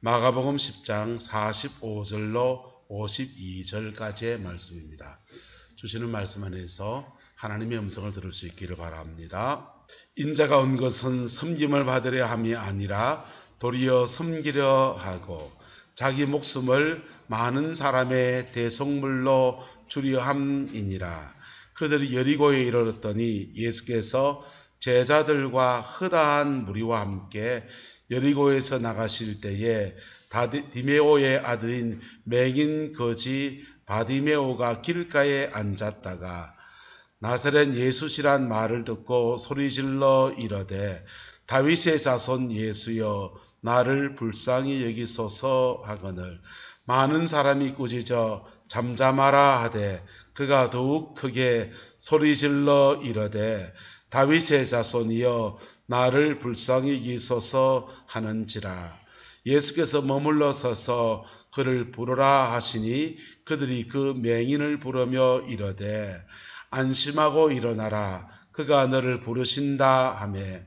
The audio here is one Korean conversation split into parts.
마가복음 10장 45절로 52절까지의 말씀입니다. 주시는 말씀 안에서 하나님의 음성을 들을 수 있기를 바랍니다. 인자가 온 것은 섬김을 받으려 함이 아니라 도리어 섬기려 하고 자기 목숨을 많은 사람의 대속물로 주려 함이니라. 그들이 여리고에 이르렀더니 예수께서 제자들과 허다한 무리와 함께 여리고에서 나가실 때에 디메오의 아들인 맹인 거지 바디메오가 길가에 앉았다가 나사렛 예수시란 말을 듣고 소리질러 이르되 다윗의 자손 예수여 나를 불쌍히 여기소서 하거늘 많은 사람이 꾸짖어 잠잠하라 하되 그가 더욱 크게 소리질러 이르되 다윗의 자손이여 나를 불쌍히 여기소서 하는지라. 예수께서 머물러 서서 그를 부르라 하시니 그들이 그 맹인을 부르며 이르되 안심하고 일어나라 그가 너를 부르신다 하매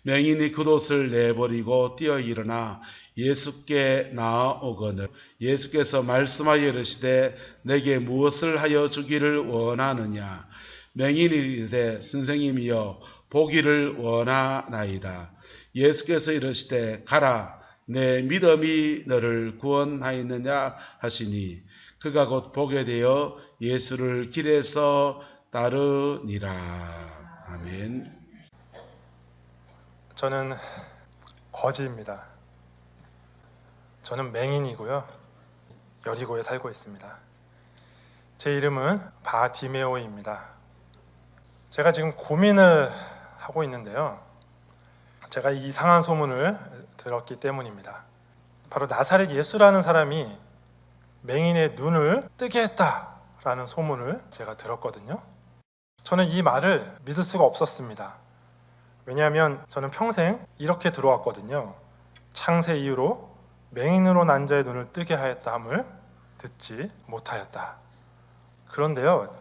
맹인이 겉옷을 내버리고 뛰어 일어나 예수께 나아오거늘 예수께서 말씀하여 이르시되 내게 무엇을 하여 주기를 원하느냐. 맹인이 이르되 선생님이여 보기를 원하나이다. 예수께서 이르시되 가라 내 믿음이 너를 구원하였느냐 하시니 그가 곧 보게 되어 예수를 길에서 따르니라. 아멘. 저는 거지입니다. 저는 맹인이고요. 여리고에 살고 있습니다. 제 이름은 바디메오입니다. 제가 지금 고민을 하고 있는데요. 제가 이상한 소문을 들었기 때문입니다. 바로 나사렛 예수라는 사람이 맹인의 눈을 뜨게 했다라는 소문을 제가 들었거든요. 저는 이 말을 믿을 수가 없었습니다. 왜냐하면 저는 평생 이렇게 들어왔거든요. 창세 이후로 맹인으로 난 자의 눈을 뜨게 하였다 함을 듣지 못하였다. 그런데요,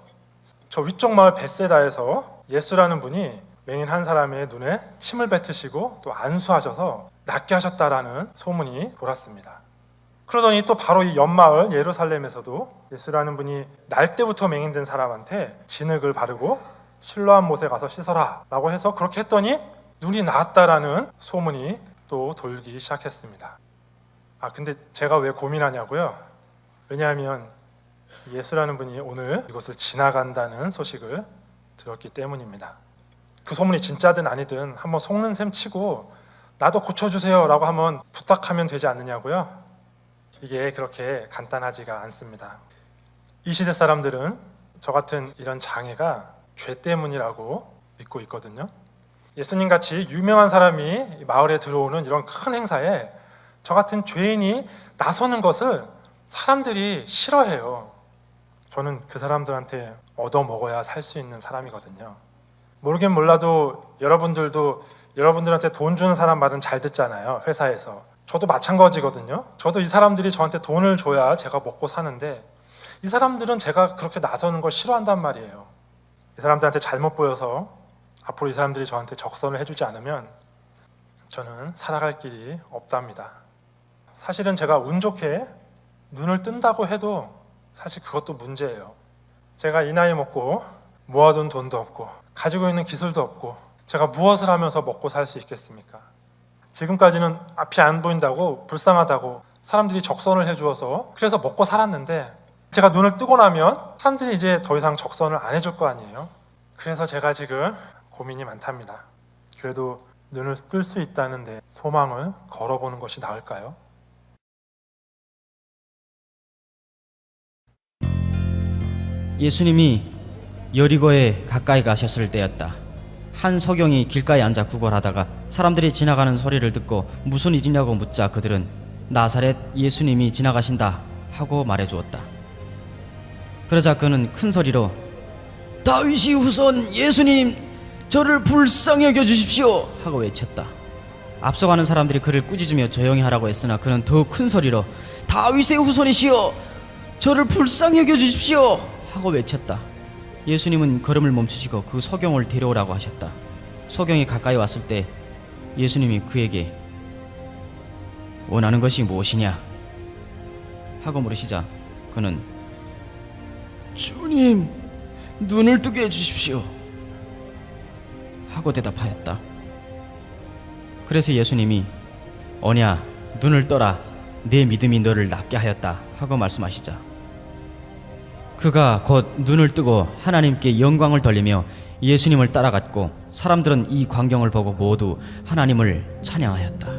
저 위쪽 마을 벳세다에서 예수라는 분이 맹인 한 사람의 눈에 침을 뱉으시고 또 안수하셔서 낫게 하셨다라는 소문이 돌았습니다. 그러더니 또 바로 이 옆마을 예루살렘에서도 예수라는 분이 날 때부터 맹인된 사람한테 진흙을 바르고 실로암 못에 가서 씻어라 라고 해서 그렇게 했더니 눈이 나았다라는 소문이 또 돌기 시작했습니다. 근데 제가 왜 고민하냐고요? 왜냐하면 예수라는 분이 오늘 이곳을 지나간다는 소식을 들었기 때문입니다. 그 소문이 진짜든 아니든 한번 속는 셈 치고 나도 고쳐주세요 라고 한번 부탁하면 되지 않느냐고요? 이게 그렇게 간단하지가 않습니다. 이 시대 사람들은 저 같은 이런 장애가 죄 때문이라고 믿고 있거든요. 예수님같이 유명한 사람이 마을에 들어오는 이런 큰 행사에 저 같은 죄인이 나서는 것을 사람들이 싫어해요. 저는 그 사람들한테 얻어먹어야 살 수 있는 사람이거든요. 모르긴 몰라도 여러분들도 여러분들한테 돈 주는 사람 말은 잘 듣잖아요. 회사에서. 저도 마찬가지거든요. 저도 이 사람들이 저한테 돈을 줘야 제가 먹고 사는데 이 사람들은 제가 그렇게 나서는 걸 싫어한단 말이에요. 이 사람들한테 잘못 보여서 앞으로 이 사람들이 저한테 적선을 해주지 않으면 저는 살아갈 길이 없답니다. 사실은 제가 운 좋게 눈을 뜬다고 해도 사실 그것도 문제예요. 제가 이 나이 먹고 모아둔 돈도 없고 가지고 있는 기술도 없고 제가 무엇을 하면서 먹고 살 수 있겠습니까? 지금까지는 앞이 안 보인다고 불쌍하다고 사람들이 적선을 해주어서 그래서 먹고 살았는데 제가 눈을 뜨고 나면 사람들이 이제 더 이상 적선을 안 해줄 거 아니에요. 그래서 제가 지금 고민이 많답니다. 그래도 눈을 뜰 수 있다는데 소망을 걸어보는 것이 나을까요? 예수님이 여리고에 가까이 가셨을 때였다. 한 서경이 길가에 앉아 구걸하다가 사람들이 지나가는 소리를 듣고 무슨 일이냐고 묻자 그들은 나사렛 예수님이 지나가신다 하고 말해주었다. 그러자 그는 큰 소리로 다윗의 후손 예수님 저를 불쌍히 여겨 주십시오 하고 외쳤다. 앞서가는 사람들이 그를 꾸짖으며 조용히 하라고 했으나 그는 더욱 큰 소리로 다윗의 후손이시여 저를 불쌍히 여겨 주십시오 하고 외쳤다. 예수님은 걸음을 멈추시고 그 소경을 데려오라고 하셨다. 소경이 가까이 왔을 때 예수님이 그에게 원하는 것이 무엇이냐? 하고 물으시자 그는 주님, 눈을 뜨게 해주십시오. 하고 대답하였다. 그래서 예수님이 오냐, 눈을 떠라. 내 믿음이 너를 낫게 하였다. 하고 말씀하시자 그가 곧 눈을 뜨고 하나님께 영광을 돌리며 예수님을 따라갔고 사람들은 이 광경을 보고 모두 하나님을 찬양하였다.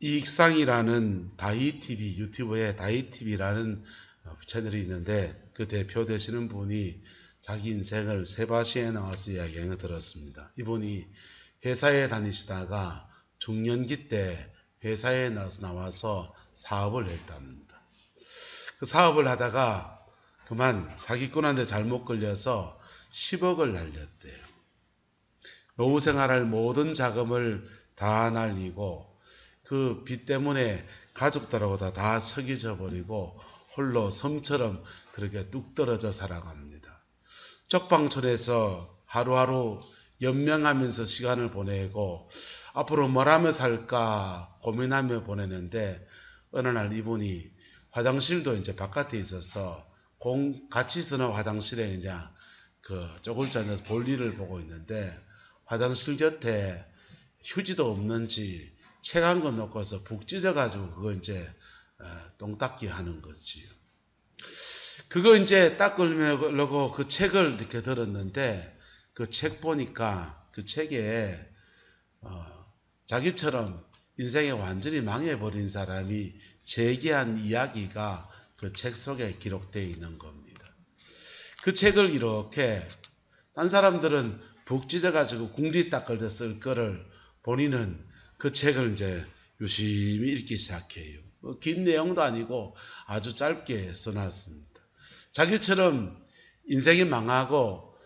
이익상이라는 다이TV, 유튜브에 다이TV라는 채널이 있는데 그 대표 되시는 분이 자기 인생을 세바시에 나와서 이야기하는 걸 들었습니다. 이분이 회사에 다니시다가 중년기 때 회사에 나와서 사업을 했답니다. 그 사업을 하다가 그만 사기꾼한테 잘못 걸려서 10억을 날렸대요. 노후 생활할 모든 자금을 다 날리고 그 빚 때문에 가족들하고 다 처기져 버리고 홀로 섬처럼 그렇게 뚝 떨어져 살아갑니다. 쪽방촌에서 하루하루 연명하면서 시간을 보내고 앞으로 뭘 하며 살까 고민하며 보내는데 어느 날 이분이 화장실도 이제 바깥에 있어서 같이 쓰는 화장실에 이제 그 쪼글지 앉아서 볼일을 보고 있는데 화장실 곁에 휴지도 없는지 책 한 권 놓고서 북 찢어가지고 그거 이제 똥 닦기 하는 거지요. 그거 이제 닦으려고 그 책을 이렇게 들었는데 그 책 보니까 그 책에 자기처럼 인생에 완전히 망해버린 사람이 재기한 이야기가 그 책 속에 기록되어 있는 겁니다. 그 책을 이렇게 딴 사람들은 북 찢어가지고 궁디 닦을 때 쓸 거를 본인은 그 책을 이제 유심히 읽기 시작해요. 긴 내용도 아니고 아주 짧게 써놨습니다. 자기처럼 인생이 망하고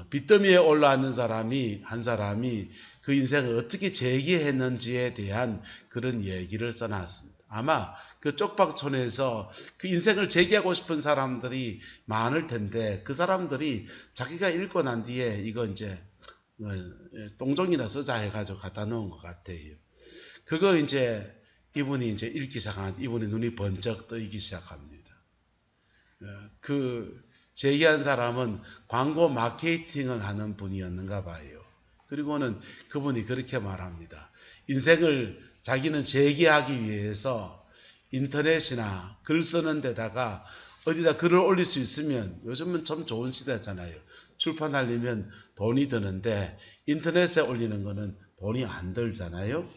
빚더미에 올라앉는 한 사람이 그 인생을 어떻게 재기했는지에 대한 그런 얘기를 써놨습니다. 아마 그 쪽박촌에서 그 인생을 재기하고 싶은 사람들이 많을 텐데 그 사람들이 자기가 읽고 난 뒤에 이거 이제 똥종이나 쓰자 해가지고 갖다 놓은 것 같아요. 그거 이제 이분이 이제 읽기 시작한 이분의 눈이 번쩍 뜨이기 시작합니다. 그 제기한 사람은 광고 마케팅을 하는 분이었는가 봐요. 그리고는 그분이 그렇게 말합니다. 인생을 자기는 재기하기 위해서 인터넷이나 글 쓰는 데다가 어디다 글을 올릴 수 있으면 요즘은 참 좋은 시대잖아요. 출판하려면 돈이 드는데 인터넷에 올리는 거는 돈이 안 들잖아요.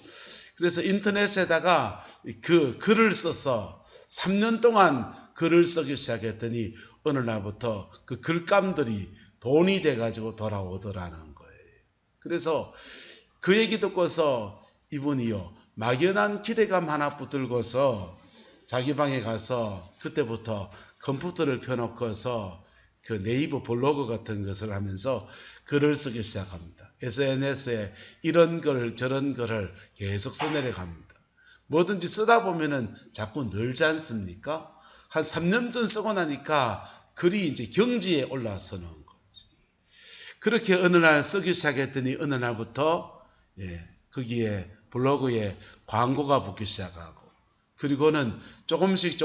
그래서 인터넷에다가 그 글을 써서 3년 동안 글을 쓰기 시작했더니 어느 날부터 그 글감들이 돈이 돼가지고 돌아오더라는 거예요. 그래서 그 얘기 듣고서 이분이요 막연한 기대감 하나 붙들고서 자기 방에 가서 그때부터 컴퓨터를 펴놓고서 그 네이버 블로그 같은 것을 하면서 글을 쓰기 시작합니다. SNS에 이런 글 저런 글을 계속 써내려 갑니다. 뭐든지 쓰다 보면은 자꾸 늘지 않습니까? 한 3년 전 쓰고 나니까 글이 이제 경지에 올라서는 거지. 그렇게 어느 날 쓰기 시작했더니 어느 날부터 거기에 블로그에 광고가 붙기 시작하고 그리고는 조금씩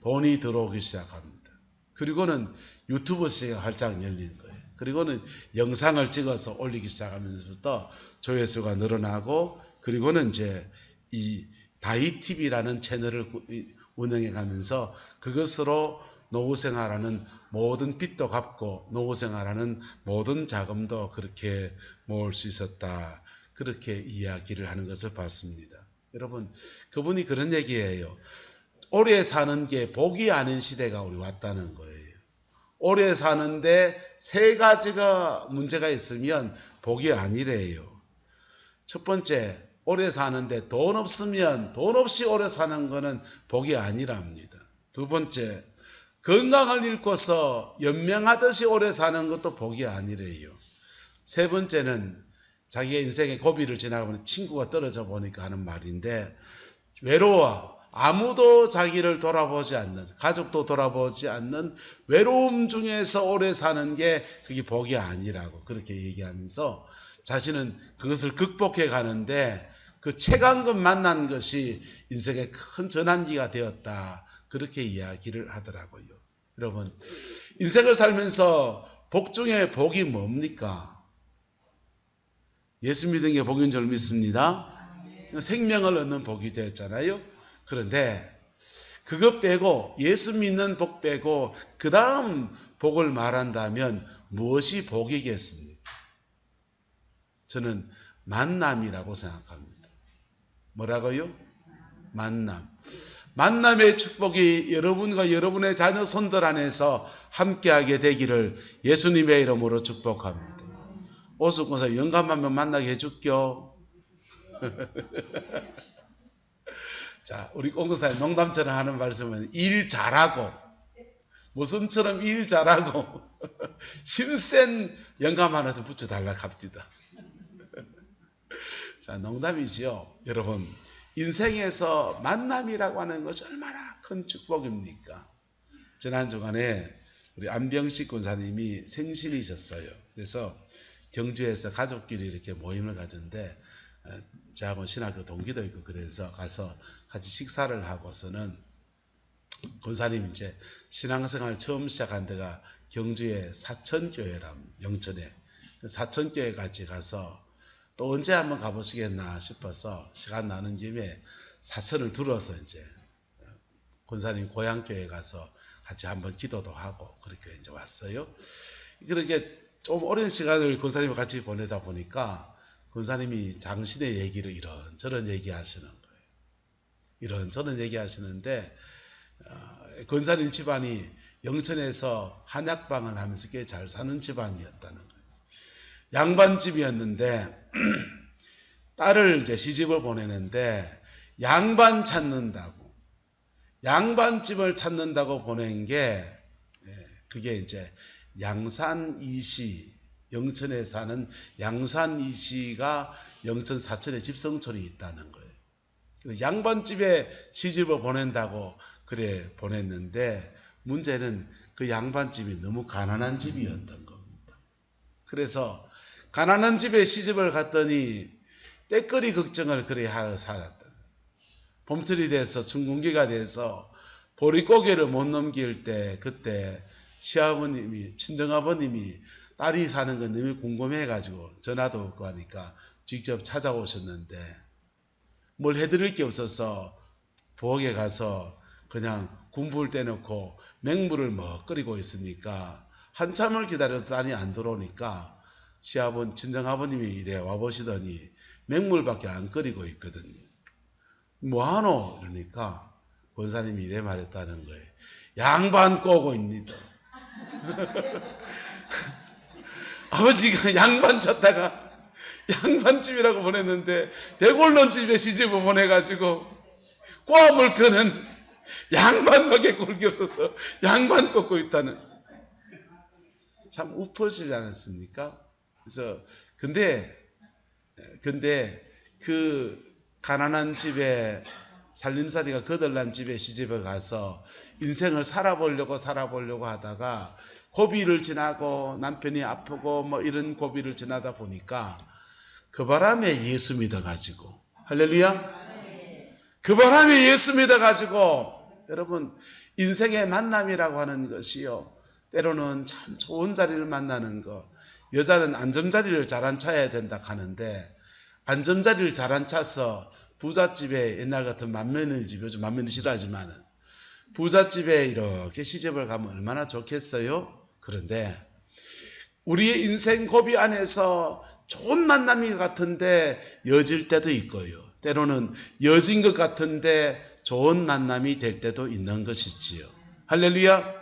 돈이 들어오기 시작합니다. 그리고는 유튜브 시대가 활짝 열린 거예요. 그리고는 영상을 찍어서 올리기 시작하면서부터 조회수가 늘어나고 그리고는 이제 이 다이TV라는 채널을 운영해 가면서 그것으로 노후 생활하는 모든 빚도 갚고 노후 생활하는 모든 자금도 그렇게 모을 수 있었다. 그렇게 이야기를 하는 것을 봤습니다. 여러분, 그분이 그런 얘기예요. 오래 사는 게 복이 아닌 시대가 우리 왔다는 거예요. 오래 사는데 3가지가 문제가 있으면 복이 아니래요. 첫 번째, 오래 사는데 돈 없으면 돈 없이 오래 사는 거는 복이 아니랍니다. 두 번째, 건강을 잃고서 연명하듯이 오래 사는 것도 복이 아니래요. 세 번째는 자기의 인생의 고비를 지나가면 친구가 떨어져 보니까 하는 말인데 외로워. 아무도 자기를 돌아보지 않는, 가족도 돌아보지 않는 외로움 중에서 오래 사는 게 그게 복이 아니라고 그렇게 얘기하면서 자신은 그것을 극복해 가는데 그 최강금 만난 것이 인생의 큰 전환기가 되었다. 그렇게 이야기를 하더라고요. 여러분, 인생을 살면서 복 중에 복이 뭡니까? 예수 믿는 게 복인 줄 믿습니다. 생명을 얻는 복이 되었잖아요. 그런데 그것 빼고 예수 믿는 복 빼고 그 다음 복을 말한다면 무엇이 복이겠습니까? 저는 만남이라고 생각합니다. 뭐라고요? 만남. 만남의 축복이 여러분과 여러분의 자녀 손들 안에서 함께하게 되기를 예수님의 이름으로 축복합니다. 오숙권사 영감 한번 만나게 해줄게요. 자, 우리 공급사에 농담처럼 하는 말씀은 일 잘하고 모습처럼 일 잘하고 힘센 영감 하나 좀 붙여달라 합디다. 자, 농담이지요. 여러분, 인생에서 만남이라고 하는 것이 얼마나 큰 축복입니까? 지난 주간에 우리 안병식 권사님이 생신이셨어요. 그래서 경주에서 가족끼리 이렇게 모임을 가졌는데 저하고 신학교 동기도 있고 그래서 가서 같이 식사를 하고서는 권사님 이제 신앙생활 처음 시작한 데가 경주의 사천교회랍니다. 영천에 사천교회 같이 가서 또 언제 한번 가보시겠나 싶어서 시간 나는 김에 사천을 들어서 이제 권사님 고향교회 가서 같이 한번 기도도 하고 그렇게 이제 왔어요. 그렇게 좀 오랜 시간을 권사님과 같이 보내다 보니까 권사님이 당신의 얘기를 이런저런 얘기하시는 거예요. 이런저런 얘기하시는데 권사님 집안이 영천에서 한약방을 하면서 꽤 잘 사는 집안이었다는 거예요. 양반집이었는데 딸을 이제 시집을 보내는데 양반 찾는다고, 양반집을 찾는다고 보낸 게 그게 이제 양산이시, 영천에 사는 양산이시가 영천 사천에 집성촌이 있다는 거예요. 그래서 양반집에 시집을 보낸다고 그래 보냈는데 문제는 그 양반집이 너무 가난한 집이었던 겁니다. 그래서 가난한 집에 시집을 갔더니 때거리 걱정을 그래 하러 살았다. 봄철이 돼서 춘궁기가 돼서 보릿고개를 못 넘길 때 그때 시아버님이, 친정아버님이 딸이 사는 건 너무 궁금해가지고 전화도 없고 하니까 직접 찾아오셨는데 뭘 해드릴 게 없어서 부엌에 가서 그냥 군불 떼놓고 맹물을 뭐 끓이고 있으니까 한참을 기다려도 딸이 안 들어오니까 친정아버님이 이래 와보시더니 맹물밖에 안 끓이고 있거든요. 뭐하노? 이러니까 권사님이 이래 말했다는 거예요. 양반 꼬고 있니다. 아버지가 양반 찾다가 양반집이라고 보냈는데 대골론집에 시집을 보내가지고 꼬아물 거는 양반밖에 꼴 게 없어서 양반 꽂고 있다는. 참 우퍼지지 않았습니까? 그래서 근데 그 가난한 집에 살림살이가 거덜난 집에 시집을 가서 인생을 살아보려고 하다가 고비를 지나고 남편이 아프고 뭐 이런 고비를 지나다 보니까 그 바람에 예수 믿어가지고, 할렐루야, 그 바람에 예수 믿어가지고, 여러분 인생의 만남이라고 하는 것이요, 때로는 참 좋은 자리를 만나는 것. 여자는 안전자리를 잘 앉혀야 된다 하는데 안전자리를 잘 앉혀서 부잣집에, 옛날 같은 맏며느리집, 요즘 맏며느리 싫어하지만 부잣집에 이렇게 시집을 가면 얼마나 좋겠어요. 그런데 우리의 인생 고비 안에서 좋은 만남인 것 같은데 여질 때도 있고요, 때로는 여진 것 같은데 좋은 만남이 될 때도 있는 것이지요. 할렐루야.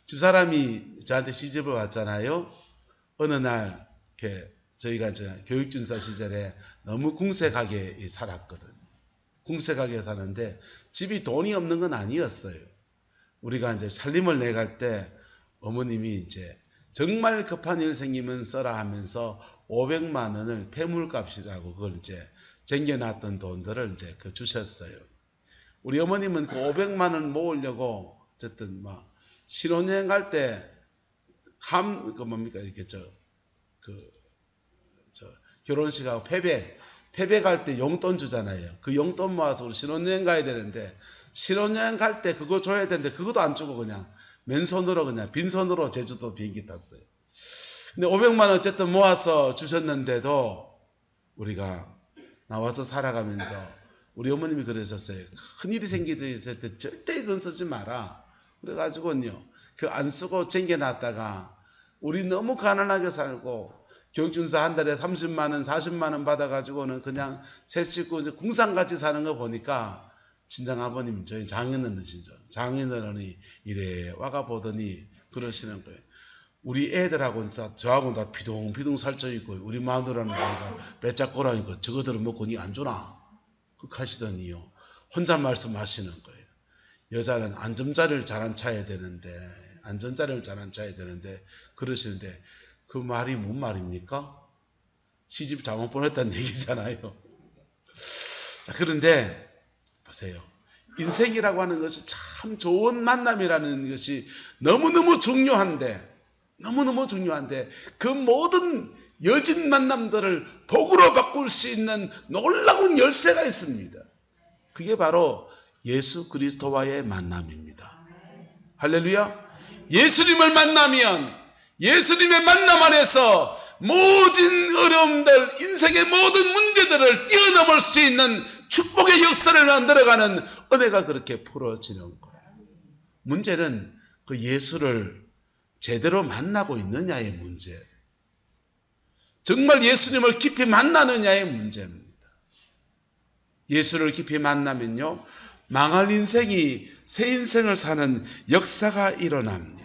집사람이 저한테 시집을 왔잖아요. 어느 날 이렇게 저희가 교육준사 시절에 너무 궁색하게 살았거든요. 궁색하게 사는데 집이 돈이 없는 건 아니었어요. 우리가 이제 살림을 내갈 때 어머님이 이제 정말 급한 일 생기면 써라 하면서 500만 원을 폐물값이라고 그걸 이제 쟁겨놨던 돈들을 이제 주셨어요. 우리 어머님은 그 500만 원 모으려고 어쨌든 막 신혼여행 갈 때 이렇게 결혼식하고 패배 갈 때 용돈 주잖아요. 그 용돈 모아서 우리 신혼여행 가야 되는데 신혼여행 갈 때 그거 줘야 되는데 그것도 안 주고 그냥 맨손으로 그냥 빈손으로 제주도 비행기 탔어요. 근데 500만 원 어쨌든 모아서 주셨는데도 우리가 나와서 살아가면서 우리 어머님이 그러셨어요. 큰일이 생기지 절대 돈 쓰지 마라. 그래가지고요, 그 안 쓰고 쟁겨놨다가 우리 너무 가난하게 살고 교육준사 한 달에 30만 원, 40만 원 받아가지고는 그냥 새 식구 궁상같이 사는 거 보니까 친정아버님, 저희 장인어른이시죠. 장인어른이 이래 와가 보더니 그러시는 거예요. 우리 애들하고는 다, 저하고는 다 비둥비둥 살쪄있고 우리 마누라는 거가 빼짝꼬라니까 저거들은 먹고 니 안 주나? 그렇게 하시더니요, 혼자 말씀하시는 거예요. 여자는 안전자리를 잘 앉혀야 되는데 그러시는데 그 말이 뭔 말입니까? 시집 잘못 보냈다는 얘기잖아요. 자, 그런데 보세요. 인생이라고 하는 것이 참 좋은 만남이라는 것이 너무너무 중요한데 그 모든 여진 만남들을 복으로 바꿀 수 있는 놀라운 열쇠가 있습니다. 그게 바로 예수 그리스도와의 만남입니다. 할렐루야. 예수님을 만나면 예수님의 만남 안에서 모든 어려움들, 인생의 모든 문제들을 뛰어넘을 수 있는 축복의 역사를 만들어가는 은혜가 그렇게 풀어지는 거예요. 문제는 그 예수를 제대로 만나고 있느냐의 문제, 정말 예수님을 깊이 만나느냐의 문제입니다. 예수를 깊이 만나면요, 망할 인생이 새 인생을 사는 역사가 일어납니다.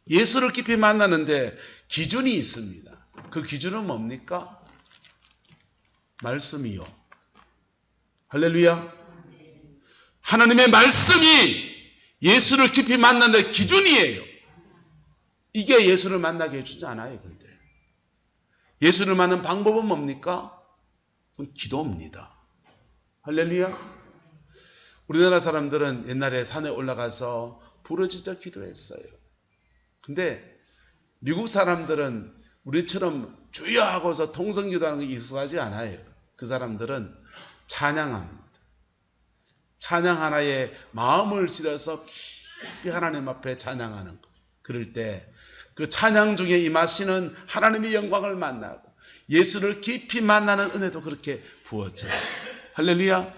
예수를 깊이 만나는데 기준이 있습니다. 그 기준은 뭡니까? 말씀이요. 할렐루야. 하나님의 말씀이 예수를 깊이 만나는 기준이에요. 이게 예수를 만나게 해주지 않아요. 근데 예수를 만나는 방법은 뭡니까? 그건 기도입니다. 할렐루야. 우리나라 사람들은 옛날에 산에 올라가서 부르짖어 기도했어요. 근데 미국 사람들은 우리처럼 주여 하고서 통성기도하는 게 익숙하지 않아요. 그 사람들은 찬양합니다. 찬양 하나에 마음을 실어서 깊이 하나님 앞에 찬양하는 것. 그럴 때 그 찬양 중에 임하시는 하나님의 영광을 만나고 예수를 깊이 만나는 은혜도 그렇게 부어져요. 할렐루야.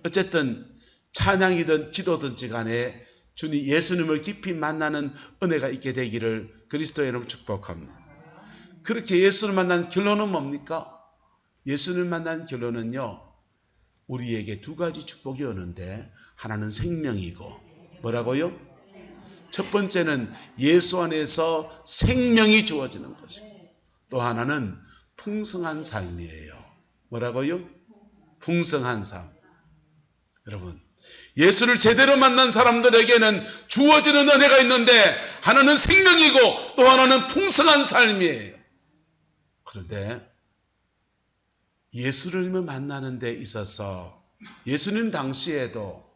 어쨌든 찬양이든 기도든지 간에 주님 예수님을 깊이 만나는 은혜가 있게 되기를 그리스도의 이름으로 축복합니다. 그렇게 예수를 만난 결론은 뭡니까? 예수를 만난 결론은요, 우리에게 두 가지 축복이 오는데 하나는 생명이고 뭐라고요? 첫 번째는 예수 안에서 생명이 주어지는 것이고 또 하나는 풍성한 삶이에요. 뭐라고요? 풍성한 삶. 여러분, 예수를 제대로 만난 사람들에게는 주어지는 은혜가 있는데 하나는 생명이고 또 하나는 풍성한 삶이에요. 그런데 예수님을 만나는 데 있어서 예수님 당시에도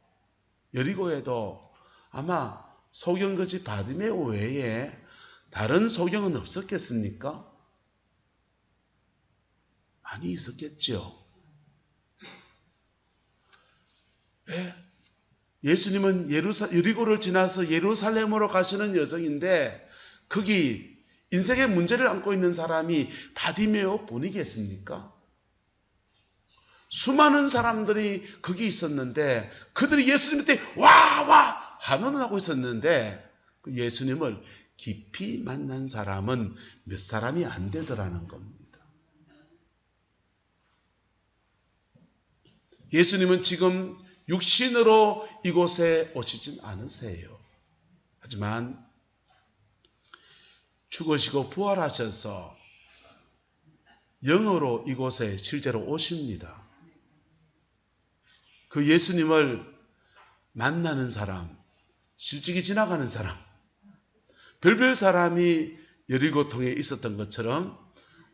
여리고에도 아마 소경거지 바디메오 외에 다른 소경은 없었겠습니까? 많이 있었겠죠. 왜? 예수님은 여리고를 지나서 예루살렘으로 가시는 여정인데 거기 인생의 문제를 안고 있는 사람이 바디메오 뿐이겠습니까? 수많은 사람들이 거기 있었는데 그들이 예수님한테 와 환호는 하고 있었는데 그 예수님을 깊이 만난 사람은 몇 사람이 안 되더라는 겁니다. 예수님은 지금 육신으로 이곳에 오시진 않으세요. 하지만 죽으시고 부활하셔서 영으로 이곳에 실제로 오십니다. 그 예수님을 만나는 사람, 실직이 지나가는 사람, 별별 사람이 여리고통에 있었던 것처럼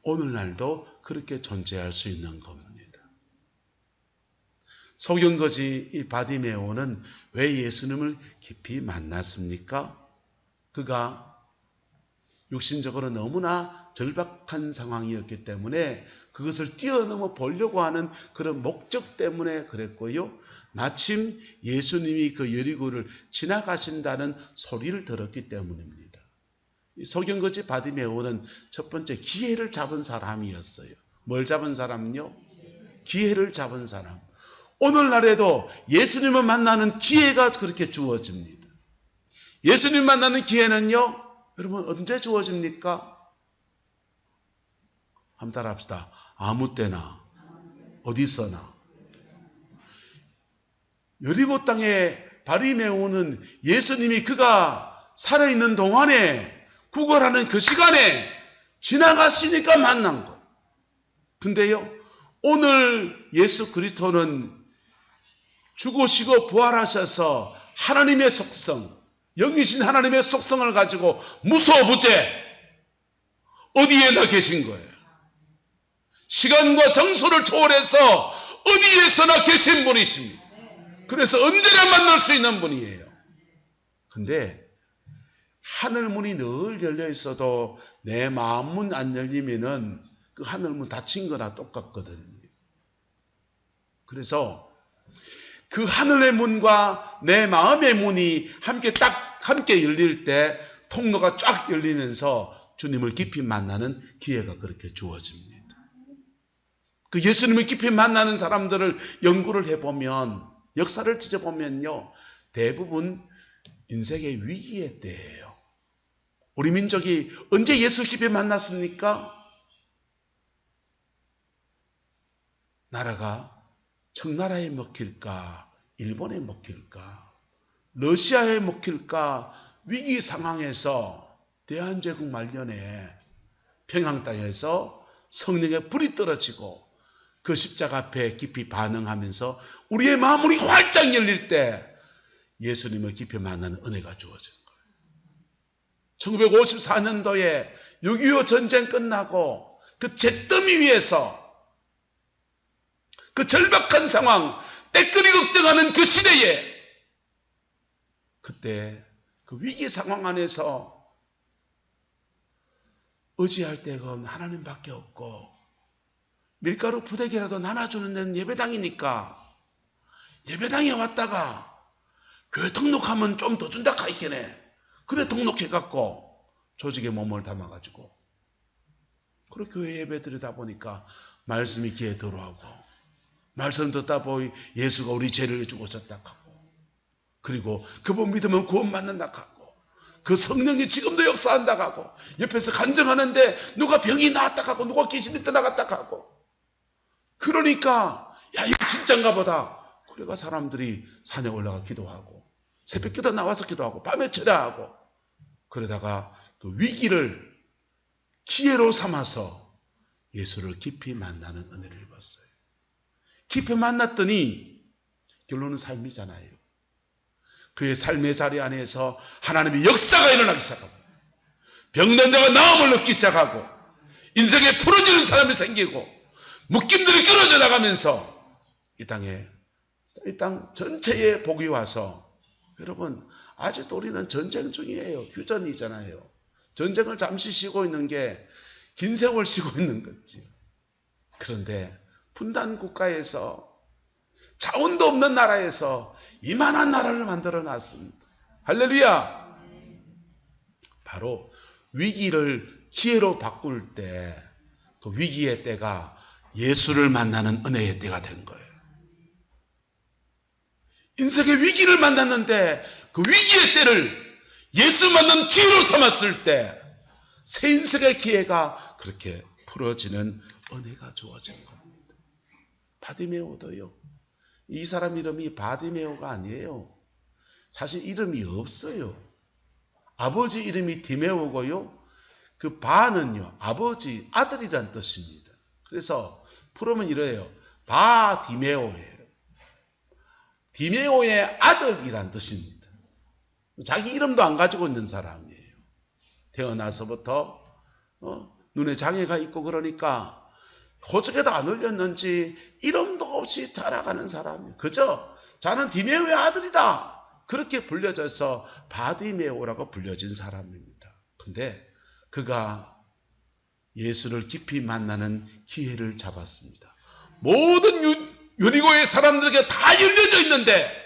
오늘날도 그렇게 존재할 수 있는 겁니다. 소경거지 이 바디메오는 왜 예수님을 깊이 만났습니까? 그가 육신적으로 너무나 절박한 상황이었기 때문에 그것을 뛰어넘어 보려고 하는 그런 목적 때문에 그랬고요. 마침 예수님이 그 여리고를 지나가신다는 소리를 들었기 때문입니다. 이 소경거지 바디메오는 첫 번째 기회를 잡은 사람이었어요. 뭘 잡은 사람요? 기회를 잡은 사람. 오늘날에도 예수님을 만나는 기회가 그렇게 주어집니다. 예수님 만나는 기회는요, 여러분 언제 주어집니까? 한번 따라합시다. 아무 때나 어디서나. 여리고 땅에 바디메오는 예수님이 그가 살아있는 동안에 구걸하는 그 시간에 지나가시니까 만난 것. 근데요, 오늘 예수 그리스도는 죽으시고 부활하셔서 하나님의 속성, 영이신 하나님의 속성을 가지고 무소부재 어디에나 계신 거예요. 시간과 정소를 초월해서 어디에서나 계신 분이십니다. 그래서 언제나 만날 수 있는 분이에요. 근데 하늘문이 늘 열려 있어도 내 마음문 안 열리면은 그 하늘문 닫힌 거나 똑같거든요. 그래서 그 하늘의 문과 내 마음의 문이 함께 열릴 때 통로가 쫙 열리면서 주님을 깊이 만나는 기회가 그렇게 주어집니다. 그 예수님을 깊이 만나는 사람들을 연구를 해보면, 역사를 찢어보면요, 대부분 인생의 위기의 때예요. 우리 민족이 언제 예수 깊이 만났습니까? 나라가 청나라에 먹힐까, 일본에 먹힐까, 러시아에 먹힐까 위기 상황에서 대한제국 말년에 평양 땅에서 성령의 불이 떨어지고 그 십자가 앞에 깊이 반응하면서 우리의 마음이 활짝 열릴 때 예수님을 깊이 만나는 은혜가 주어진 거예요. 1954년도에 6.25 전쟁 끝나고 그 잿더미 위에서 그 절박한 상황, 때끌이 걱정하는 그 시대에 그때 그 위기 상황 안에서 의지할 데가 하나님밖에 없고 밀가루 부대기라도 나눠주는 데는 예배당이니까 예배당에 왔다가 교회 등록하면 좀 더 준다 카있겠네. 그래 등록해갖고 조직에 몸을 담아가지고 그래 교회 예배 드리다 보니까 말씀이 귀에 들어오고 말씀 듣다 보니 예수가 우리 죄를 주고 졌다 하고 그리고 그분 믿으면 구원받는다 하고 그 성령이 지금도 역사한다 하고 옆에서 간증하는데 누가 병이 나았다 하고 누가 귀신이 떠나갔다 하고 그러니까 야 이거 진짠가 보다. 그래가 사람들이 산에 올라가 기도하고 새벽 기도 나와서 기도하고 밤에 철야하고 그러다가 그 위기를 기회로 삼아서 예수를 깊이 만나는 은혜를 입었어요. 깊이 만났더니 결론은 삶이잖아요. 그의 삶의 자리 안에서 하나님의 역사가 일어나기 시작하고 병든 자가 나음을 얻기 시작하고 인생에 풀어지는 사람이 생기고 묶임들이 끊어져 나가면서 이 땅 전체에 복이 와서 여러분 아직도 우리는 전쟁 중이에요. 휴전이잖아요. 전쟁을 잠시 쉬고 있는 게 긴 세월 쉬고 있는 거지. 그런데 분단 국가에서 자원도 없는 나라에서 이만한 나라를 만들어 놨습니다. 할렐루야. 바로 위기를 기회로 바꿀 때 그 위기의 때가 예수를 만나는 은혜의 때가 된 거예요. 인생의 위기를 만났는데 그 위기의 때를 예수 만난 기회로 삼았을 때 새 인생의 기회가 그렇게 풀어지는 은혜가 주어진 겁니다. 바디메오도요. 이 사람 이름이 바디메오가 아니에요. 사실 이름이 없어요. 아버지 이름이 디메오고요. 그 바는요. 아버지, 아들이란 뜻입니다. 그래서 풀으면 이래요. 바디메오예요. 디메오의 아들이란 뜻입니다. 자기 이름도 안 가지고 있는 사람이에요. 태어나서부터 눈에 장애가 있고 그러니까 호적에도 안 올렸는지 이름도 없이 자라가는 사람이에요. 그죠? 자는 디메오의 아들이다. 그렇게 불려져서 바디메오라고 불려진 사람입니다. 근데 그가 예수를 깊이 만나는 기회를 잡았습니다. 모든 여리고의 사람들에게 다 열려져 있는데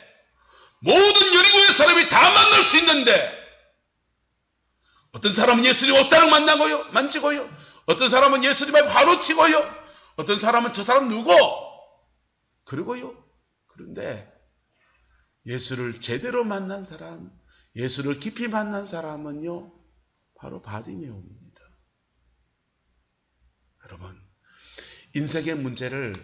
모든 여리고의 사람이 다 만날 수 있는데 어떤 사람은 예수님 옷자락 만지고요. 어떤 사람은 예수님을 바로 치고요. 어떤 사람은 저 사람 누구? 그러고요. 그런데 예수를 제대로 만난 사람, 예수를 깊이 만난 사람은요. 바로 바디메오입니다. 여러분, 인생의 문제를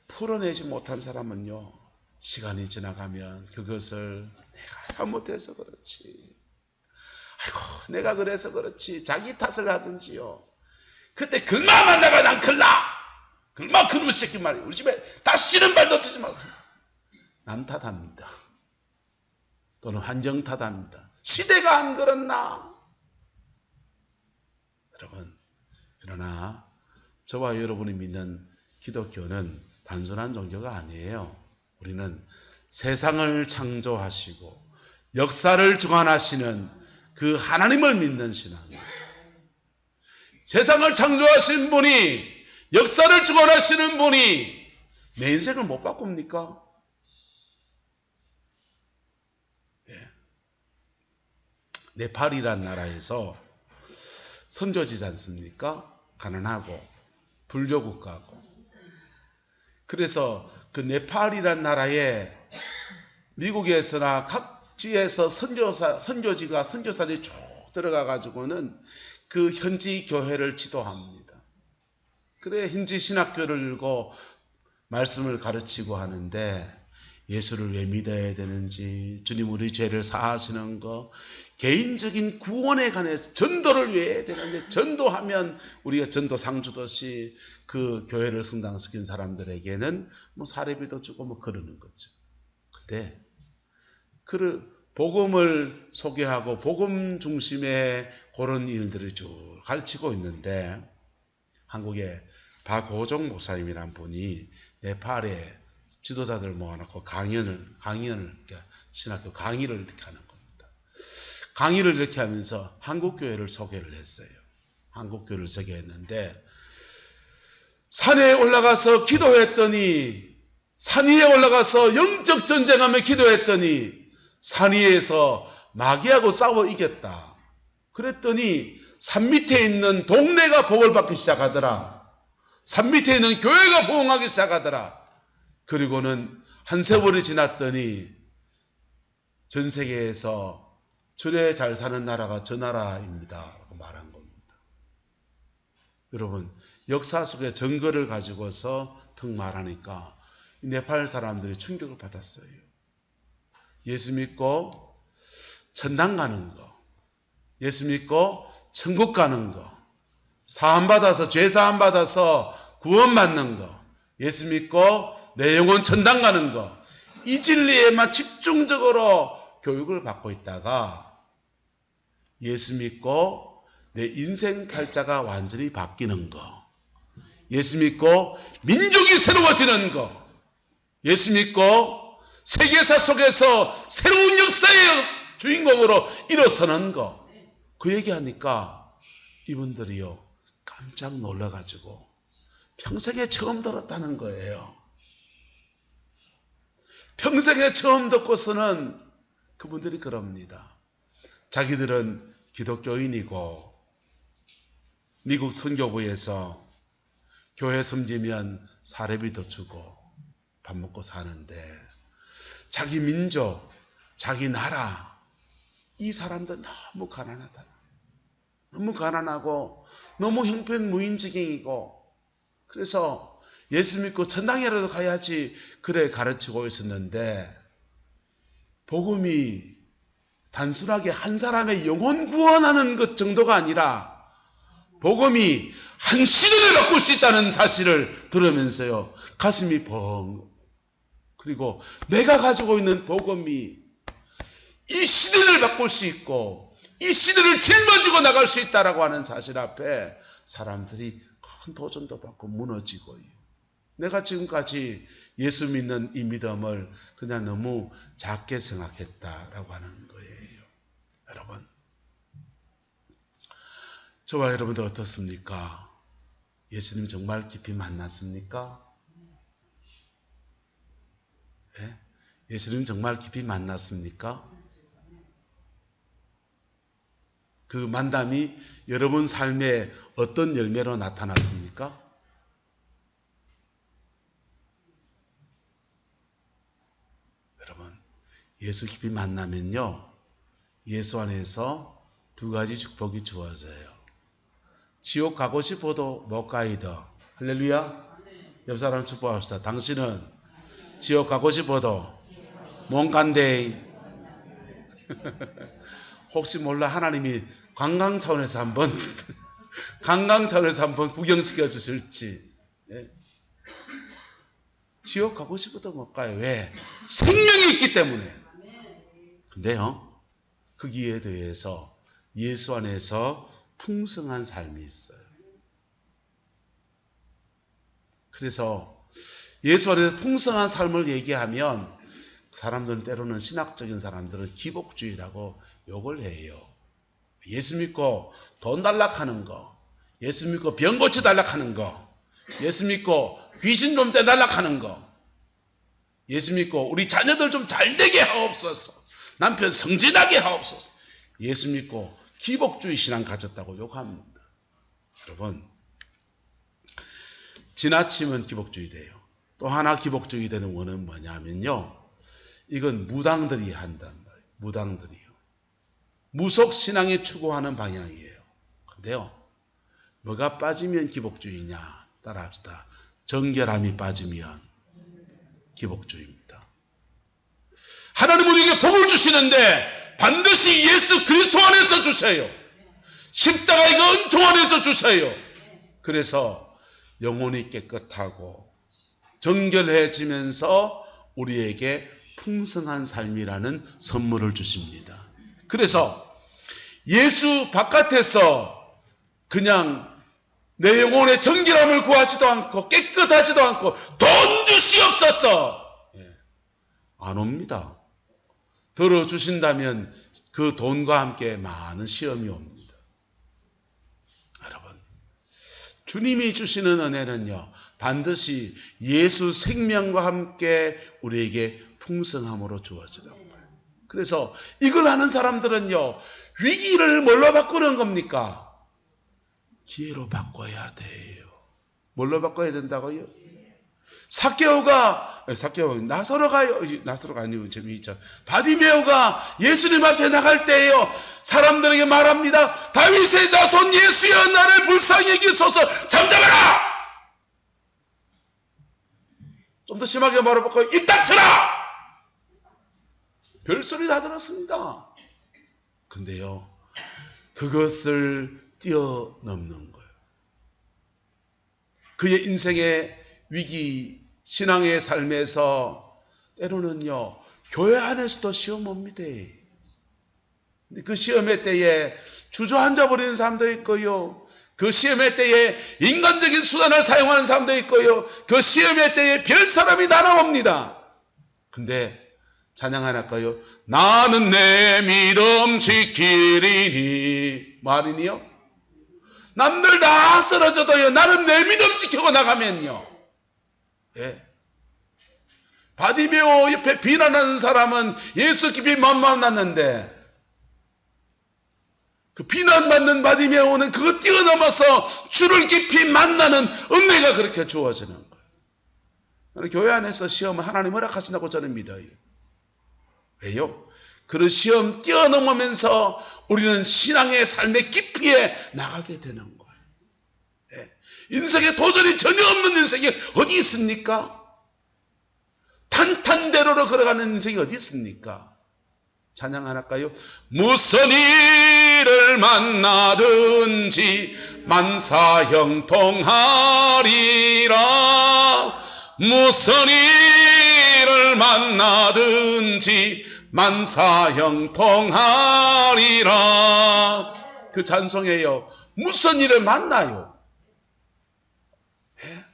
풀어내지 못한 사람은요. 시간이 지나가면 그것을 내가 잘못해서 그렇지. 아이고 내가 그래서 그렇지. 자기 탓을 하든지요. 그때 글만 만나가 난 글나. 글만 그놈의 새끼 말이야. 우리 집에 다시는 말 놓치지 마. 남 탓합니다. 또는 환경 탓합니다. 시대가 안 그렇나. 여러분 그러나 저와 여러분이 믿는 기독교는 단순한 종교가 아니에요. 우리는 세상을 창조하시고 역사를 주관하시는 그 하나님을 믿는 신앙이에요. 세상을 창조하신 분이 역사를 주관하시는 분이 내 인생을 못 바꿉니까? 예. 네팔이란 나라에서 선교지지 않습니까? 가난하고 불교국가고. 그래서 그 네팔이란 나라에 미국에서나 각지에서 선교사들이 쭉 들어가 가지고는 그 현지 교회를 지도합니다. 그래 현지 신학교를 열고 말씀을 가르치고 하는데 예수를 왜 믿어야 되는지, 주님 우리 죄를 사하시는 거, 개인적인 구원에 관해서 전도를 왜 해야 되는지, 전도하면 우리가 전도상 주듯이 그 교회를 성장시킨 사람들에게는 뭐 사례비도 주고 뭐 그러는 거죠. 근데 그 복음을 소개하고 복음 중심의 그런 일들을 쭉 가르치고 있는데, 한국에 박호종 목사님이란 분이 네팔에 지도자들 모아놓고 강연을 신학교 강의를 이렇게 하는 겁니다. 강의를 이렇게 하면서 한국교회를 소개를 했어요. 한국교회를 소개했는데, 산에 올라가서 기도했더니, 산 위에 올라가서 영적 전쟁하며 기도했더니 산 위에서 마귀하고 싸워 이겼다. 그랬더니 산 밑에 있는 동네가 복을 받기 시작하더라. 산 밑에 있는 교회가 부흥하기 시작하더라. 그리고는 한 세월이 지났더니 전 세계에서 주례 잘 사는 나라가 저 나라입니다 라고 말한 겁니다. 여러분, 역사 속의 증거를 가지고서 턱 말하니까 네팔 사람들이 충격을 받았어요. 예수 믿고 천당 가는 거, 예수 믿고 천국 가는 거, 사함받아서 죄 사함받아서 구원받는 거, 예수 믿고 내 영혼 천당 가는 거, 이 진리에만 집중적으로 교육을 받고 있다가 예수 믿고 내 인생 팔자가 완전히 바뀌는 거, 예수 믿고 민족이 새로워지는 거, 예수 믿고 세계사 속에서 새로운 역사의 주인공으로 일어서는 거, 그 얘기하니까 이분들이요 깜짝 놀라가지고 평생에 처음 들었다는 거예요. 평생에 처음 듣고서는 그분들이 그럽니다. 자기들은 기독교인이고 미국 선교부에서 교회 섬기면 사례비도 주고 밥 먹고 사는데 자기 민족, 자기 나라, 이 사람들 너무 가난하다. 너무 가난하고 너무 형편무인지경이고, 그래서 예수 믿고 천당이라도 가야지 그래 가르치고 있었는데, 복음이 단순하게 한 사람의 영혼 구원하는 것 정도가 아니라 복음이 한 시대를 바꿀 수 있다는 사실을 들으면서요 가슴이 벙. 그리고 내가 가지고 있는 복음이 이 시대를 바꿀 수 있고 이 시대를 짊어지고 나갈 수 있다라고 하는 사실 앞에 사람들이 큰 도전도 받고 무너지고요. 내가 지금까지 예수 믿는 이 믿음을 그냥 너무 작게 생각했다라고 하는 거예요. 여러분, 저와 여러분들 어떻습니까? 예수님 정말 깊이 만났습니까? 네? 예수님 정말 깊이 만났습니까? 그 만남이 여러분 삶에 어떤 열매로 나타났습니까? 여러분, 예수 깊이 만나면요, 예수 안에서 두 가지 축복이 주어져요. 지옥 가고 싶어도 못 가이더. 할렐루야. 옆 사람 축복합시다. 당신은 지옥 가고 싶어도 못 간대. 혹시 몰라 하나님이 관광 차원에서 한번 구경시켜 주실지. 네. 지옥 가고 싶어도 못 가요. 왜? 생명이 있기 때문에. 근데요, 거기에 대해서 예수 안에서 풍성한 삶이 있어요. 그래서 예수 안에서 풍성한 삶을 얘기하면 사람들은 때로는 신학적인 사람들은 기복주의라고 욕을 해요. 예수 믿고 돈 달락하는 거, 예수 믿고 병 고쳐 달락하는 거, 예수 믿고 귀신 좀 떼달락하는 거, 예수 믿고 우리 자녀들 좀 잘되게 하옵소서, 남편 성진하게 하옵소서, 예수 믿고 기복주의 신앙 가졌다고 욕합니다. 여러분, 지나치면 기복주의 돼요. 또 하나 기복주의 되는 원은 뭐냐면요, 이건 무당들이 한단 말이에요. 무당들이요. 무속신앙이 추구하는 방향이에요. 근데요, 뭐가 빠지면 기복주의냐? 따라합시다. 정결함이 빠지면 기복주의입니다. 하나님 우리에게 복을 주시는데 반드시 예수 그리스도 안에서 주세요. 십자가의 그 은총 안에서 주세요. 그래서 영혼이 깨끗하고 정결해지면서 우리에게 풍성한 삶이라는 선물을 주십니다. 그래서 예수 바깥에서 그냥 내 영혼의 정결함을 구하지도 않고 깨끗하지도 않고 돈 주시옵소서 안 옵니다. 들어주신다면 그 돈과 함께 많은 시험이 옵니다. 여러분, 주님이 주시는 은혜는요, 반드시 예수 생명과 함께 우리에게 풍성함으로 주어지는 거예요. 그래서 이걸 아는 사람들은요, 위기를 뭘로 바꾸는 겁니까? 기회로 바꿔야 돼요. 뭘로 바꿔야 된다고요? 나사로가 아니고 재미있죠. 바디메오가 예수님 앞에 나갈 때에요, 사람들에게 말합니다. 다윗의 자손 예수여, 나를 불쌍히 여기소서. 잠잠하라! 좀 더 심하게 말해볼까요? 입 닥쳐라! 별소리 다 들었습니다. 근데요, 그것을 뛰어넘는 거예요. 그의 인생의 위기, 신앙의 삶에서 때로는요, 교회 안에서도 시험 옵니다. 그 시험의 때에 주저앉아 버리는 사람도 있고요. 그 시험의 때에 인간적인 수단을 사용하는 사람도 있고요. 그 시험의 때에 별 사람이 날아옵니다. 근데 찬양 하나 할까요? 나는 내 믿음 지키리니. 말이니요? 남들 다 쓰러져도요, 나는 내 믿음 지키고 나가면요. 예. 바디메오 옆에 비난하는 사람은 예수 깊이 만났는데, 그 비난받는 바디메오는 그거 뛰어넘어서 주를 깊이 만나는 은혜가 그렇게 주어지는 거예요. 교회 안에서 시험을 하나님 허락하신다고 저는 믿어요. 왜요? 그런 시험 뛰어넘으면서 우리는 신앙의 삶의 깊이에 나가게 되는 거예요. 예. 인생에 도전이 전혀 없는 인생이 어디 있습니까? 탄탄대로로 걸어가는 인생이 어디 있습니까? 찬양 하나 할까요? 무슨 일을 만나든지 만사형통하리라. 무슨 일을 만나든지 만사형통하리라. 그 찬송이에요. 무슨 일을 만나요? 예?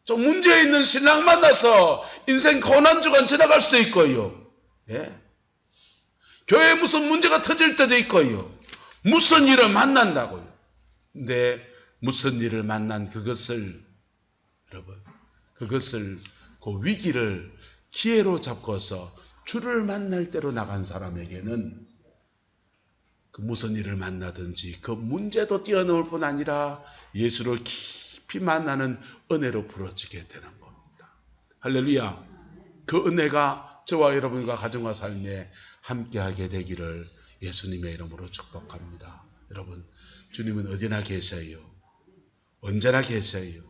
좀 문제 있는 신랑 만나서 인생 고난주간 지나갈 수도 있고요. 예? 교회에 무슨 문제가 터질 때도 있고요. 무슨 일을 만난다고요. 근데 무슨 일을 만난 그것을, 여러분, 그것을, 그 위기를 기회로 잡고서 주를 만날 때로 나간 사람에게는 그 무슨 일을 만나든지 그 문제도 뛰어넘을 뿐 아니라 예수를 깊이 만나는 은혜로 부러지게 되는 겁니다. 할렐루야. 그 은혜가 저와 여러분과 가정과 삶에 함께하게 되기를 예수님의 이름으로 축복합니다. 여러분, 주님은 어디나 계셔요. 언제나 계셔요.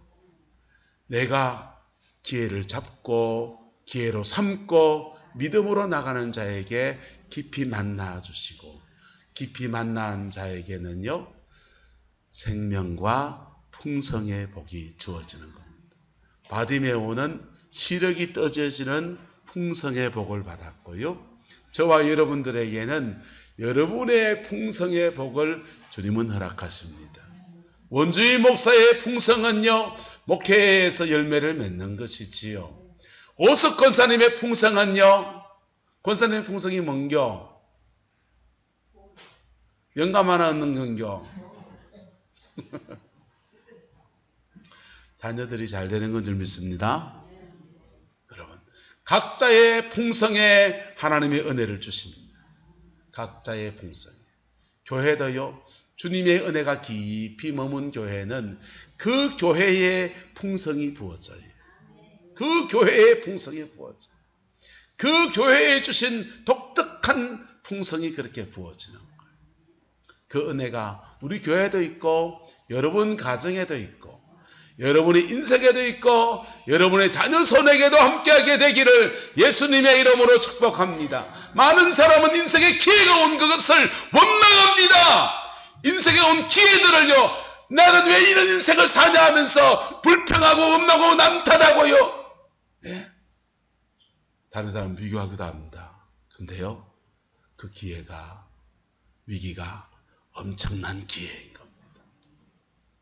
내가 기회를 잡고 기회로 삼고 믿음으로 나가는 자에게 깊이 만나 주시고, 깊이 만난 자에게는요, 생명과 풍성의 복이 주어지는 겁니다. 바디메오는 시력이 떠져지는 풍성의 복을 받았고요, 저와 여러분들에게는 여러분의 풍성의 복을 주님은 허락하십니다. 원주희 목사의 풍성은요, 목회에서 열매를 맺는 것이지요. 오석 권사님의 풍성은요, 권사님의 풍성이 뭔겨? 영감 하나 얻는 건겨? 자녀들이 잘 되는 건 줄 믿습니다. 여러분, 각자의 풍성에 하나님의 은혜를 주십니다. 각자의 풍성에. 교회도요, 주님의 은혜가 깊이 머문 교회는 그 교회의 풍성이 부어져요. 그 교회의 풍성이 부어져요. 그 교회에 주신 독특한 풍성이 그렇게 부어지는 거예요. 그 은혜가 우리 교회도 있고 여러분 가정에도 있고 여러분의 인생에도 있고 여러분의 자녀 손에게도 함께하게 되기를 예수님의 이름으로 축복합니다. 많은 사람은 인생에 기회가 온 그것을 원망합니다. 인생에 온 기회들을요, 나는 왜 이런 인생을 사냐 하면서 불평하고 원망하고 남탓하고요. 네? 다른 사람 비교하기도 합니다. 근데요, 그 기회가, 위기가 엄청난 기회인 겁니다.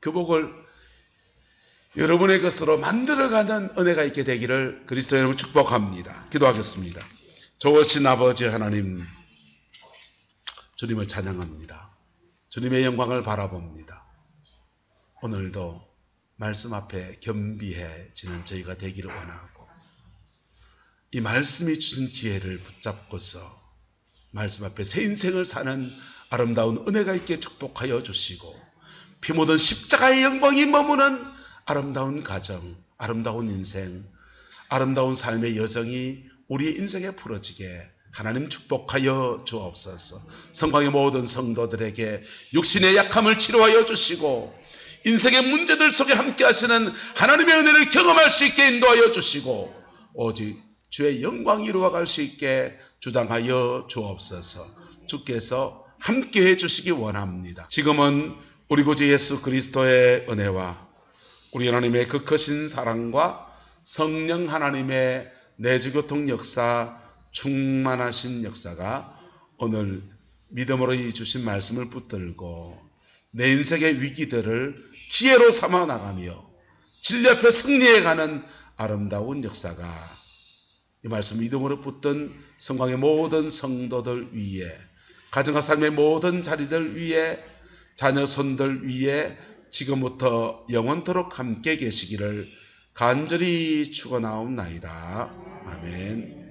그 복을 여러분의 것으로 만들어가는 은혜가 있게 되기를 그리스도의 이름으로 축복합니다. 기도하겠습니다. 좋으신 아버지 하나님, 주님을 찬양합니다. 주님의 영광을 바라봅니다. 오늘도 말씀 앞에 겸비해지는 저희가 되기를 원하고, 이 말씀이 주신 기회를 붙잡고서 말씀 앞에 새 인생을 사는 아름다운 은혜가 있게 축복하여 주시고, 피 묻은 십자가의 영광이 머무는 아름다운 가정, 아름다운 인생, 아름다운 삶의 여정이 우리의 인생에 풀어지게 하나님 축복하여 주옵소서. 성광의 모든 성도들에게 육신의 약함을 치료하여 주시고, 인생의 문제들 속에 함께 하시는 하나님의 은혜를 경험할 수 있게 인도하여 주시고, 오직 주의 영광이 이루어갈 수 있게 주장하여 주옵소서. 주께서 함께해 주시기 원합니다. 지금은 우리 구주 예수 그리스도의 은혜와 우리 하나님의 그 크신 사랑과 성령 하나님의 내주교통 역사, 충만하신 역사가 오늘 믿음으로 주신 말씀을 붙들고 내 인생의 위기들을 기회로 삼아 나가며 진리 앞에 승리해가는 아름다운 역사가 이 말씀 믿음으로 붙든 성광의 모든 성도들 위에, 가정과 삶의 모든 자리들 위에, 자녀 손들 위에 지금부터 영원토록 함께 계시기를 간절히 축원하옵나이다. 아멘.